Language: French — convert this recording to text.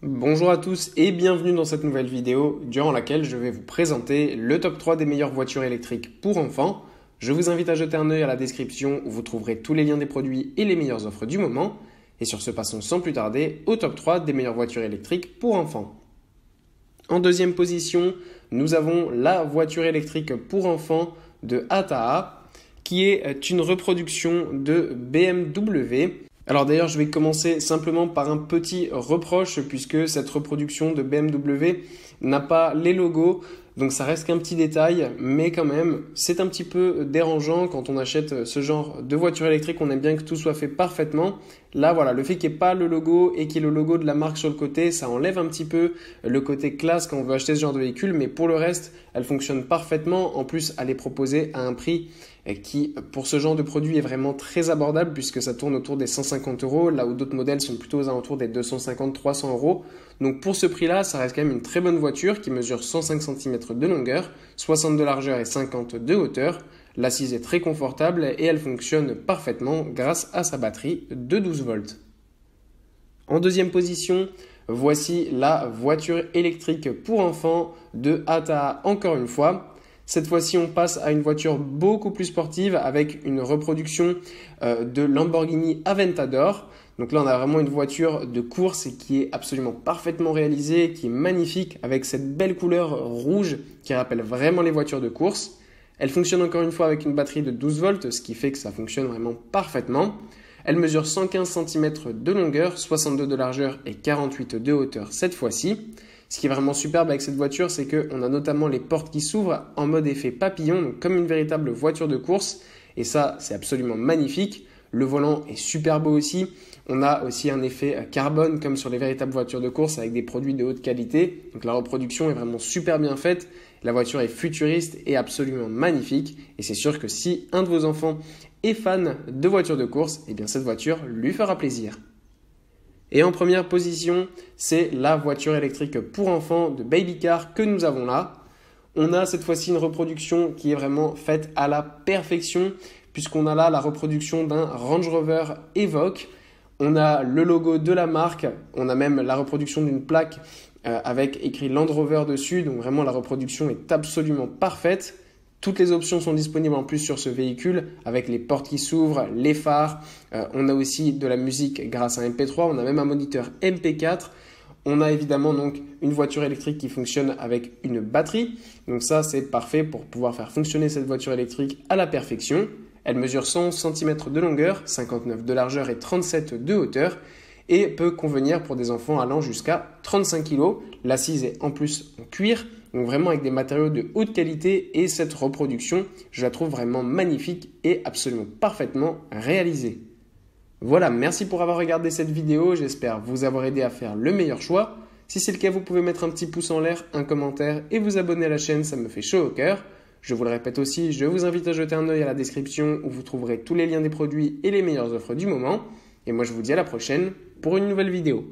Bonjour à tous et bienvenue dans cette nouvelle vidéo durant laquelle je vais vous présenter le top 3 des meilleures voitures électriques pour enfants. Je vous invite à jeter un œil à la description où vous trouverez tous les liens des produits et les meilleures offres du moment. Et sur ce, passons sans plus tarder au top 3 des meilleures voitures électriques pour enfants. En deuxième position, nous avons la voiture électrique pour enfants de Ataha qui est une reproduction de BMW. Alors d'ailleurs, je vais commencer simplement par un petit reproche puisque cette reproduction de BMW n'a pas les logos. Donc ça reste qu'un petit détail, mais quand même, c'est un petit peu dérangeant quand on achète ce genre de voiture électrique. On aime bien que tout soit fait parfaitement. Là, voilà, le fait qu'il n'y ait pas le logo et qu'il y ait le logo de la marque sur le côté, ça enlève un petit peu le côté classe quand on veut acheter ce genre de véhicule. Mais pour le reste, elle fonctionne parfaitement. En plus, elle est proposée à un prix qui, pour ce genre de produit, est vraiment très abordable puisque ça tourne autour des 150 €, là où d'autres modèles sont plutôt aux alentours des 250-300 €. Donc pour ce prix-là, ça reste quand même une très bonne voiture qui mesure 105 cm de longueur, 60 de largeur et 50 de hauteur. L'assise est très confortable et elle fonctionne parfaitement grâce à sa batterie de 12 volts. En deuxième position, voici la voiture électrique pour enfants de Ataha encore une fois. Cette fois-ci, on passe à une voiture beaucoup plus sportive avec une reproduction de Lamborghini Aventador. Donc là, on a vraiment une voiture de course qui est absolument parfaitement réalisée, qui est magnifique avec cette belle couleur rouge qui rappelle vraiment les voitures de course. Elle fonctionne encore une fois avec une batterie de 12 volts, ce qui fait que ça fonctionne vraiment parfaitement. Elle mesure 115 cm de longueur, 62 de largeur et 48 de hauteur cette fois-ci. Ce qui est vraiment superbe avec cette voiture, c'est qu'on a notamment les portes qui s'ouvrent en mode effet papillon, donc comme une véritable voiture de course. Et ça, c'est absolument magnifique. Le volant est super beau aussi. On a aussi un effet carbone comme sur les véritables voitures de course avec des produits de haute qualité. Donc la reproduction est vraiment super bien faite. La voiture est futuriste et absolument magnifique. Et c'est sûr que si un de vos enfants est fan de voitures de course, eh bien cette voiture lui fera plaisir. Et en première position, c'est la voiture électrique pour enfants de Baby Car que nous avons là. On a cette fois-ci une reproduction qui est vraiment faite à la perfection puisqu'on a là la reproduction d'un Range Rover Evoque. On a le logo de la marque, on a même la reproduction d'une plaque avec écrit Land Rover dessus. Donc vraiment la reproduction est absolument parfaite. Toutes les options sont disponibles en plus sur ce véhicule avec les portes qui s'ouvrent, les phares. On a aussi de la musique grâce à un MP3. On a même un moniteur MP4. On a évidemment donc une voiture électrique qui fonctionne avec une batterie. Donc ça, c'est parfait pour pouvoir faire fonctionner cette voiture électrique à la perfection. Elle mesure 111 cm de longueur, 59 de largeur et 37 de hauteur et peut convenir pour des enfants allant jusqu'à 35 kg. L'assise est en plus en cuir. Donc vraiment avec des matériaux de haute qualité et cette reproduction, je la trouve vraiment magnifique et absolument parfaitement réalisée. Voilà, merci pour avoir regardé cette vidéo, j'espère vous avoir aidé à faire le meilleur choix. Si c'est le cas, vous pouvez mettre un petit pouce en l'air, un commentaire et vous abonner à la chaîne, ça me fait chaud au cœur. Je vous le répète aussi, je vous invite à jeter un œil à la description où vous trouverez tous les liens des produits et les meilleures offres du moment. Et moi je vous dis à la prochaine pour une nouvelle vidéo.